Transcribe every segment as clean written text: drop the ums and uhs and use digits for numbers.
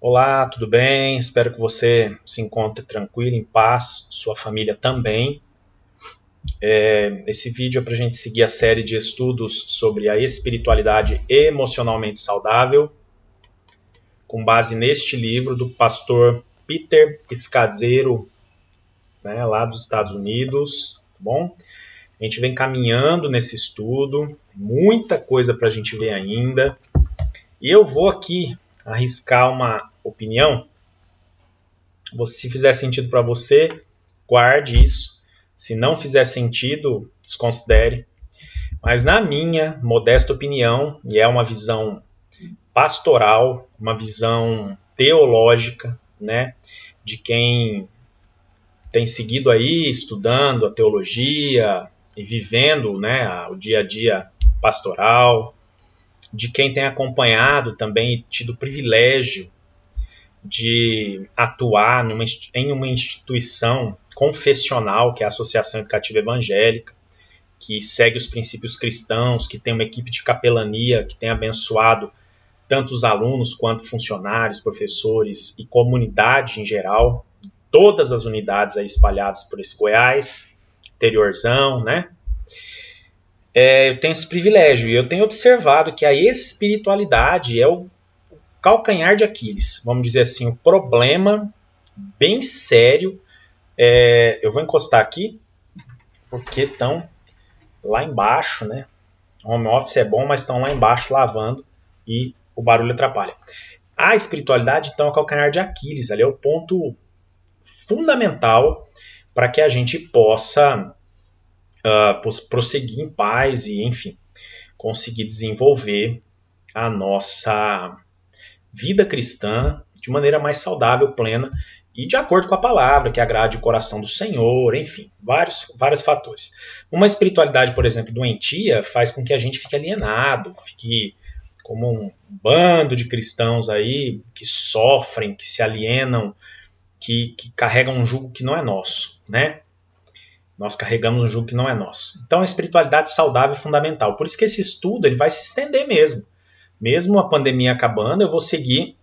Olá, tudo bem? Espero que você se encontre tranquilo, em paz, sua família também. Esse vídeo é para a gente seguir a série de estudos sobre a espiritualidade emocionalmente saudável, com base neste livro do pastor Peter Scazzero, né, lá dos Estados Unidos. Tá bom? A gente vem caminhando nesse estudo, muita coisa para a gente ver ainda. E eu vou aqui arriscar uma opinião. Se fizer sentido para você, guarde isso. Se não fizer sentido, desconsidere. Mas na minha modesta opinião, e é uma visão pastoral, uma visão teológica, né, de quem tem seguido aí estudando a teologia e vivendo, né, o dia a dia pastoral, de quem tem acompanhado também e tido o privilégio de atuar em uma instituição confessional, que é a Associação Educativa Evangélica, que segue os princípios cristãos, que tem uma equipe de capelania que tem abençoado tanto os alunos quanto funcionários, professores e comunidade em geral, todas as unidades aí espalhadas por esse Goiás, interiorzão, né? Eu tenho esse privilégio e eu tenho observado que a espiritualidade é o calcanhar de Aquiles, vamos dizer assim, o problema bem sério. Eu vou encostar aqui, porque estão lá embaixo, né? Home office é bom, mas estão lá embaixo lavando e o barulho atrapalha. A espiritualidade, então, é o calcanhar de Aquiles, ali é o ponto fundamental para que a gente possa prosseguir em paz e, enfim, conseguir desenvolver a nossa vida cristã de maneira mais saudável, plena e de acordo com a palavra, que agrade o coração do Senhor, enfim, vários fatores. Uma espiritualidade, por exemplo, doentia faz com que a gente fique alienado, fique como um bando de cristãos aí que sofrem, que se alienam, que carregam um jugo que não é nosso, né? Nós carregamos um jugo que não é nosso. Então a espiritualidade saudável é fundamental. Por isso que esse estudo ele vai se estender mesmo. Mesmo a pandemia acabando, eu vou seguir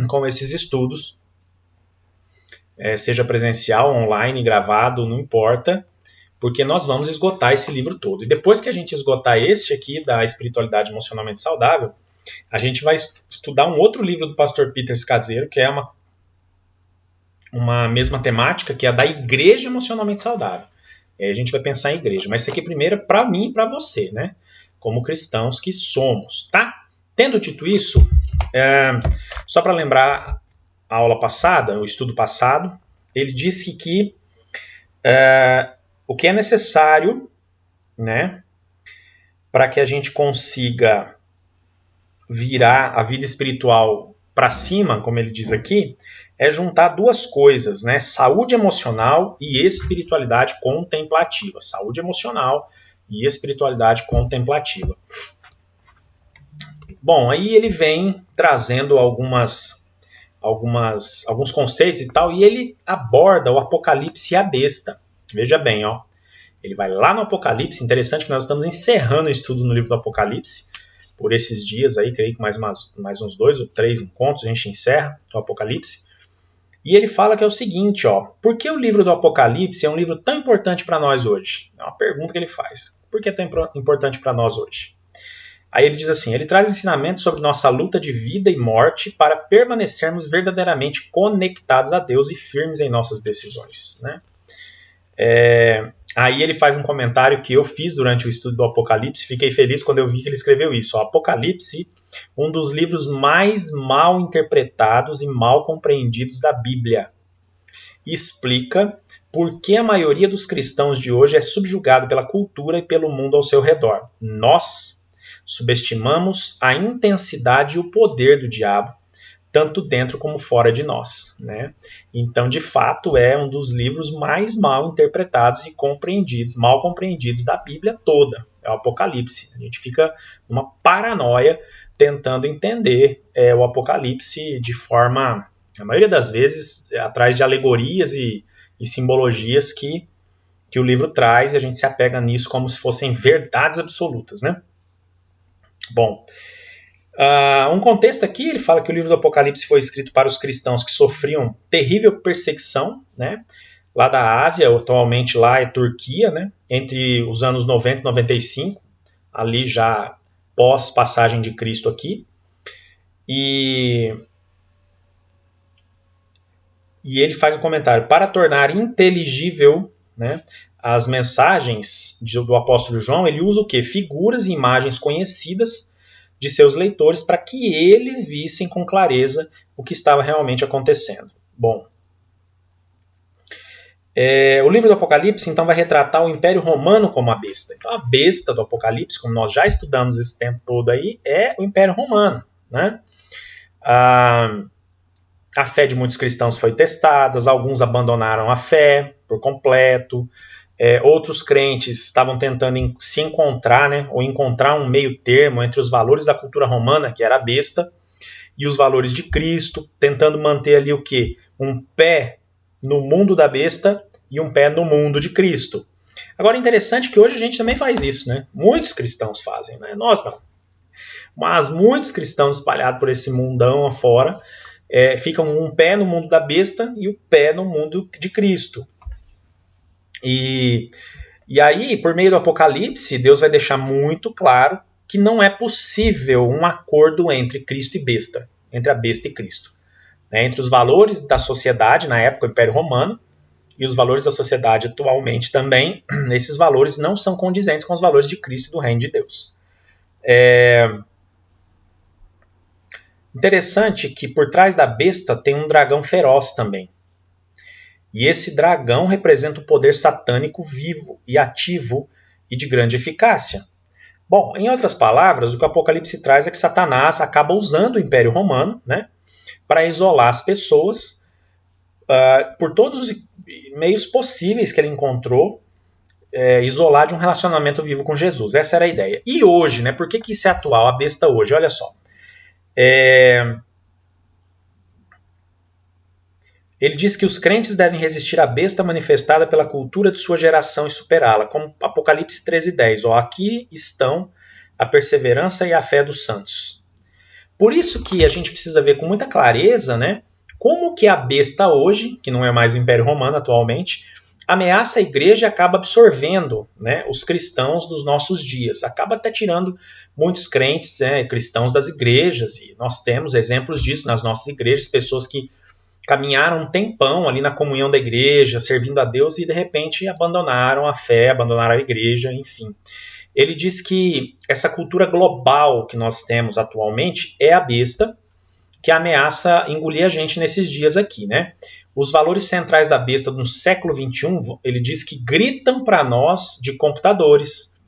com esses estudos, seja presencial, online, gravado, não importa, porque nós vamos esgotar esse livro todo. E depois que a gente esgotar este aqui, da espiritualidade emocionalmente saudável, a gente vai estudar um outro livro do pastor Peter Scazzero, que é uma mesma temática, que é a da igreja emocionalmente saudável. A gente vai pensar em igreja, mas isso aqui primeiro é para mim e para você, né? Como cristãos que somos, tá? Tendo dito isso, só para lembrar a aula passada, o estudo passado, ele disse que o que é necessário, né, para que a gente consiga virar a vida espiritual para cima, como ele diz aqui, é juntar duas coisas, né? Saúde emocional e espiritualidade contemplativa. Saúde emocional e espiritualidade contemplativa. Bom, aí ele vem trazendo alguns conceitos e tal, e ele aborda o Apocalipse e a besta. Veja bem, ó. Ele vai lá no Apocalipse, interessante que nós estamos encerrando o estudo no livro do Apocalipse, por esses dias aí, creio que mais uns 2 ou 3 encontros a gente encerra o Apocalipse. E ele fala que é o seguinte, ó, por que o livro do Apocalipse é um livro tão importante para nós hoje? É uma pergunta que ele faz. Por que é tão importante para nós hoje? Aí ele diz assim, ele traz ensinamentos sobre nossa luta de vida e morte para permanecermos verdadeiramente conectados a Deus e firmes em nossas decisões, né? Aí ele faz um comentário que eu fiz durante o estudo do Apocalipse, fiquei feliz quando eu vi que ele escreveu isso. O Apocalipse, um dos livros mais mal interpretados e mal compreendidos da Bíblia. Explica por que a maioria dos cristãos de hoje é subjugado pela cultura e pelo mundo ao seu redor. Nós subestimamos a intensidade e o poder do diabo, tanto dentro como fora de nós, né? Então, de fato, é um dos livros mais mal interpretados e mal compreendidos da Bíblia toda. É o Apocalipse. A gente fica numa paranoia tentando entender o Apocalipse de forma, a maioria das vezes, atrás de alegorias e simbologias que o livro traz, e a gente se apega nisso como se fossem verdades absolutas, né? Bom, Um contexto aqui, ele fala que o livro do Apocalipse foi escrito para os cristãos que sofriam terrível perseguição, né? Lá da Ásia, atualmente lá é Turquia, né? Entre os anos 90 e 95, ali já pós-passagem de Cristo aqui. E ele faz um comentário: para tornar inteligível, né, as mensagens do apóstolo João, ele usa o quê? Figuras e imagens conhecidas de seus leitores para que eles vissem com clareza o que estava realmente acontecendo. Bom, o livro do Apocalipse, então, vai retratar o Império Romano como a besta. Então, a besta do Apocalipse, como nós já estudamos esse tempo todo aí, é o Império Romano, né? A fé de muitos cristãos foi testada, alguns abandonaram a fé por completo, outros crentes estavam tentando se encontrar, né, ou encontrar um meio termo entre os valores da cultura romana, que era a besta, e os valores de Cristo, tentando manter ali o quê? Um pé no mundo da besta e um pé no mundo de Cristo. Agora, interessante que hoje a gente também faz isso, né? Muitos cristãos fazem, né? Nós não. Mas muitos cristãos espalhados por esse mundão afora ficam um pé no mundo da besta e o pé no mundo de Cristo. E aí, por meio do Apocalipse, Deus vai deixar muito claro que não é possível um acordo entre Cristo e besta, entre a besta e Cristo. Entre os valores da sociedade, na época, o Império Romano, e os valores da sociedade atualmente também, esses valores não são condizentes com os valores de Cristo e do Reino de Deus. Interessante que por trás da besta tem um dragão feroz também. E esse dragão representa o poder satânico vivo e ativo e de grande eficácia. Bom, em outras palavras, o que o Apocalipse traz é que Satanás acaba usando o Império Romano, né, para isolar as pessoas por todos os meios possíveis que ele encontrou, isolar de um relacionamento vivo com Jesus. Essa era a ideia. E hoje, né, por que isso é atual, a besta hoje? Olha só. Ele diz que os crentes devem resistir à besta manifestada pela cultura de sua geração e superá-la, como Apocalipse 13:10. Aqui estão a perseverança e a fé dos santos. Por isso que a gente precisa ver com muita clareza, né, como que a besta hoje, que não é mais o Império Romano atualmente, ameaça a igreja e acaba absorvendo, né, os cristãos dos nossos dias. Acaba até tirando muitos crentes, né, cristãos das igrejas, e nós temos exemplos disso nas nossas igrejas, pessoas que caminharam um tempão ali na comunhão da igreja, servindo a Deus, e de repente abandonaram a fé, abandonaram a igreja, enfim. Ele diz que essa cultura global que nós temos atualmente é a besta que ameaça engolir a gente nesses dias aqui, né? Os valores centrais da besta no século XXI, ele diz que gritam para nós de computadores,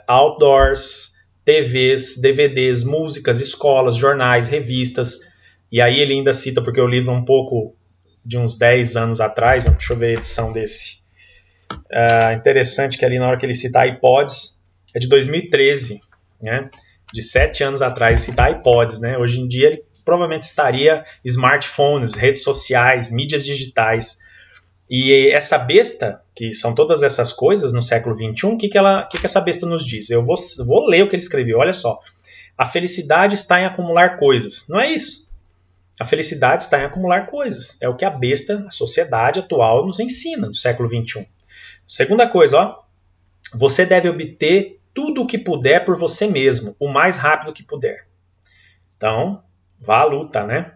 outdoors, TVs, DVDs, músicas, escolas, jornais, revistas. E aí ele ainda cita, porque eu li um pouco de uns 10 anos atrás, deixa eu ver a edição desse. Interessante que ali na hora que ele cita iPods, é de 2013, né? De 7 anos atrás, cita iPods, né? Hoje em dia ele provavelmente estaria smartphones, redes sociais, mídias digitais. E essa besta, que são todas essas coisas no século XXI, o que essa besta nos diz? Eu vou ler o que ele escreveu, olha só. A felicidade está em acumular coisas. Não é isso. A felicidade está em acumular coisas. É o que a besta, a sociedade atual, nos ensina no século XXI. Segunda coisa, você deve obter tudo o que puder por você mesmo, o mais rápido que puder. Então, vá à luta, né?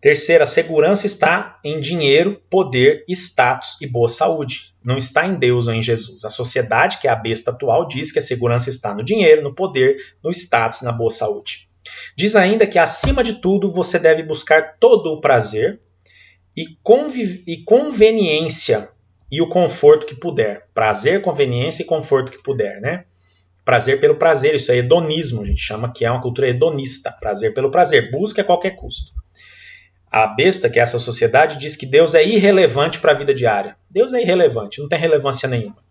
Terceira, a segurança está em dinheiro, poder, status e boa saúde. Não está em Deus ou em Jesus. A sociedade, que é a besta atual, diz que a segurança está no dinheiro, no poder, no status e na boa saúde. Diz ainda que, acima de tudo, você deve buscar todo o prazer e conveniência e o conforto que puder. Prazer, conveniência e conforto que puder, né? Prazer pelo prazer, isso é hedonismo, a gente chama que é uma cultura hedonista. Prazer pelo prazer, busca a qualquer custo. A besta, que é essa sociedade, diz que Deus é irrelevante para a vida diária. Deus é irrelevante, não tem relevância nenhuma.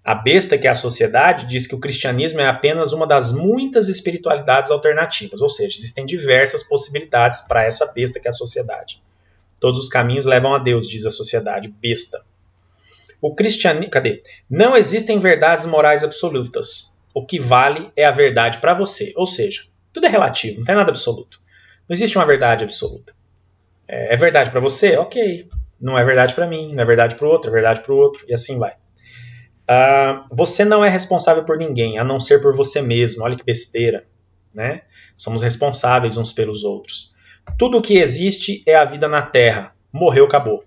A besta, que é a sociedade, diz que o cristianismo é apenas uma das muitas espiritualidades alternativas, ou seja, existem diversas possibilidades para essa besta, que é a sociedade. Todos os caminhos levam a Deus, diz a sociedade besta. O cristianismo, Não existem verdades morais absolutas. o que vale é a verdade para você. Ou seja, tudo é relativo, não tem nada absoluto. Não existe uma verdade absoluta. É verdade para você? Ok. Não é verdade para mim, não é verdade para o outro, é verdade para o outro, e assim vai. Você não é responsável por ninguém, a não ser por você mesmo. Olha que besteira, né? Somos responsáveis uns pelos outros. Tudo o que existe é a vida na Terra. Morreu, acabou.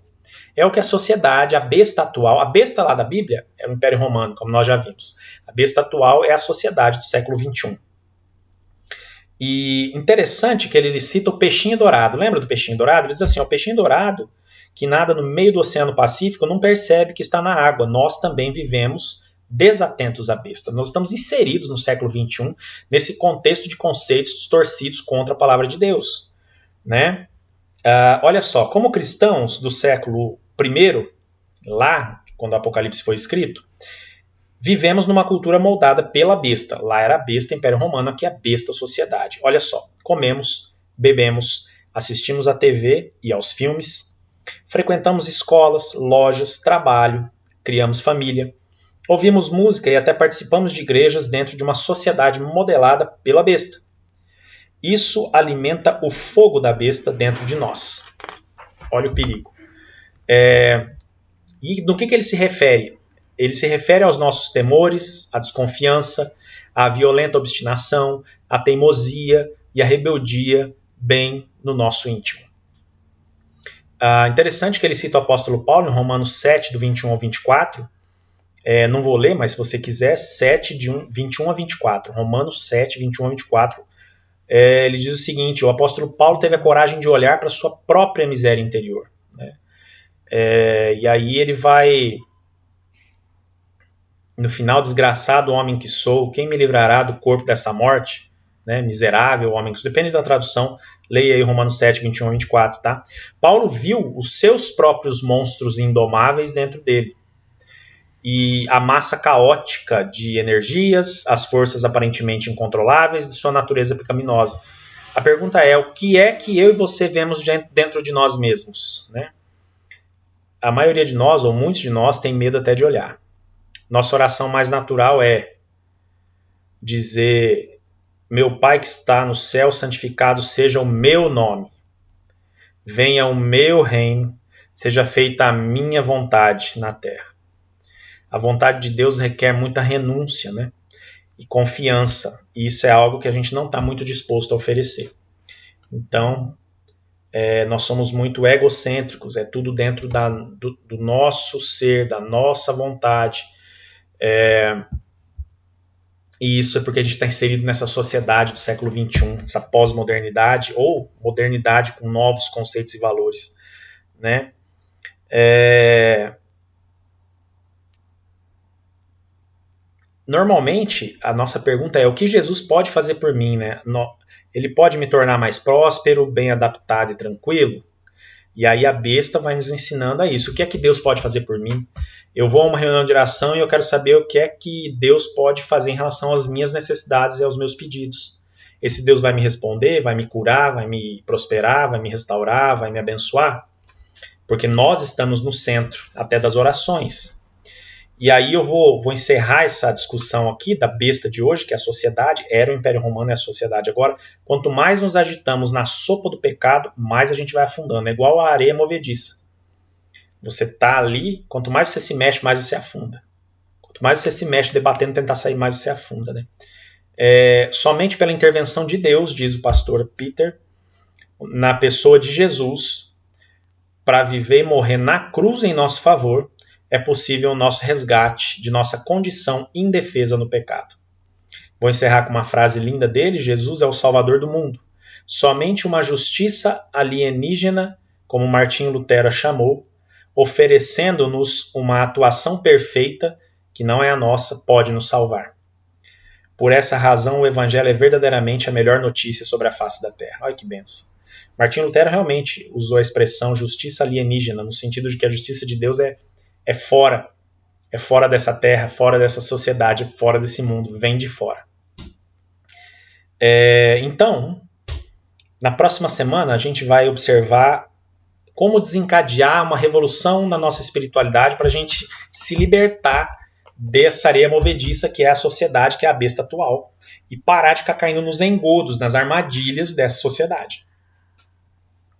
É o que a sociedade, a besta atual, a besta lá da Bíblia é o Império Romano, como nós já vimos. A besta atual é a sociedade do século XXI. E interessante que ele cita o peixinho dourado. Lembra do peixinho dourado? Ele diz assim, o peixinho dourado, que nada no meio do Oceano Pacífico, não percebe que está na água. Nós também vivemos desatentos à besta. Nós estamos inseridos no século XXI, nesse contexto de conceitos distorcidos contra a palavra de Deus, né? Olha só, como cristãos do século I, lá, quando o Apocalipse foi escrito, vivemos numa cultura moldada pela besta. Lá era a besta Império Romano, aqui é a besta sociedade. Olha só, comemos, bebemos, assistimos à TV e aos filmes, frequentamos escolas, lojas, trabalho, criamos família, ouvimos música e até participamos de igrejas dentro de uma sociedade modelada pela besta. Isso alimenta o fogo da besta dentro de nós. Olha o perigo. E do que ele se refere? Ele se refere aos nossos temores, à desconfiança, à violenta obstinação, à teimosia e à rebeldia bem no nosso íntimo. Interessante que ele cita o apóstolo Paulo em Romanos 7, do 21 ao 24. Não vou ler, mas se você quiser, 7, de 21 a 24. Romanos 7, 21 a 24. Ele diz o seguinte, o apóstolo Paulo teve a coragem de olhar para a sua própria miséria interior, né? E aí ele vai, no final, desgraçado homem que sou, quem me livrará do corpo dessa morte? Né? Miserável homem que sou. Depende da tradução, leia aí Romanos 7, 21 a 24. Tá? Paulo viu os seus próprios monstros indomáveis dentro dele. E a massa caótica de energias, as forças aparentemente incontroláveis de sua natureza pecaminosa. A pergunta é, o que é que eu e você vemos dentro de nós mesmos? Né? A maioria de nós, ou muitos de nós, tem medo até de olhar. Nossa oração mais natural é dizer, meu Pai que está no céu, santificado seja o meu nome. Venha o meu reino, seja feita a minha vontade na terra. A vontade de Deus requer muita renúncia, né? E confiança. E isso é algo que a gente não está muito disposto a oferecer. Então, nós somos muito egocêntricos. É tudo dentro do nosso ser, da nossa vontade. E isso é porque a gente está inserido nessa sociedade do século XXI, essa pós-modernidade, ou modernidade com novos conceitos e valores, né? Normalmente, a nossa pergunta é, o que Jesus pode fazer por mim, né? Ele pode me tornar mais próspero, bem adaptado e tranquilo? E aí a besta vai nos ensinando a isso. O que é que Deus pode fazer por mim? Eu vou a uma reunião de oração e eu quero saber o que é que Deus pode fazer em relação às minhas necessidades e aos meus pedidos. Esse Deus vai me responder, vai me curar, vai me prosperar, vai me restaurar, vai me abençoar? Porque nós estamos no centro até das orações. E aí eu vou encerrar essa discussão aqui da besta de hoje, que é a sociedade, era o Império Romano, é a sociedade agora. Quanto mais nos agitamos na sopa do pecado, mais a gente vai afundando. É igual a areia movediça. Você está ali, quanto mais você se mexe, mais você afunda. Quanto mais você se mexe debatendo, tentar sair, mais você afunda, né? Somente pela intervenção de Deus, diz o pastor Peter, na pessoa de Jesus, para viver e morrer na cruz em nosso favor, é possível o nosso resgate de nossa condição indefesa no pecado. Vou encerrar com uma frase linda dele, Jesus é o Salvador do mundo. Somente uma justiça alienígena, como Martinho Lutero a chamou, oferecendo-nos uma atuação perfeita, que não é a nossa, pode nos salvar. Por essa razão, o Evangelho é verdadeiramente a melhor notícia sobre a face da Terra. Olha que benção. Martinho Lutero realmente usou a expressão justiça alienígena, no sentido de que a justiça de Deus é fora dessa terra, fora dessa sociedade, fora desse mundo, vem de fora. Então, na próxima semana a gente vai observar como desencadear uma revolução na nossa espiritualidade para a gente se libertar dessa areia movediça que é a sociedade, que é a besta atual, e parar de ficar caindo nos engodos, nas armadilhas dessa sociedade.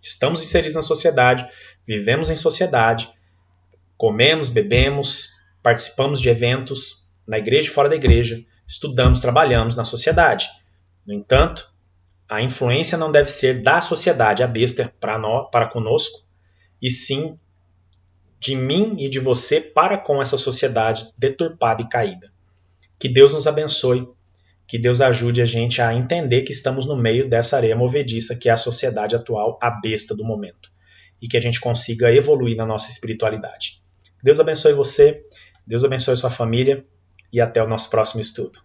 Estamos inseridos na sociedade, vivemos em sociedade, comemos, bebemos, participamos de eventos, na igreja e fora da igreja, estudamos, trabalhamos na sociedade. No entanto, a influência não deve ser da sociedade, a besta, para conosco, e sim de mim e de você para com essa sociedade deturpada e caída. Que Deus nos abençoe, que Deus ajude a gente a entender que estamos no meio dessa areia movediça que é a sociedade atual, a besta do momento, e que a gente consiga evoluir na nossa espiritualidade. Deus abençoe você, Deus abençoe sua família, e até o nosso próximo estudo.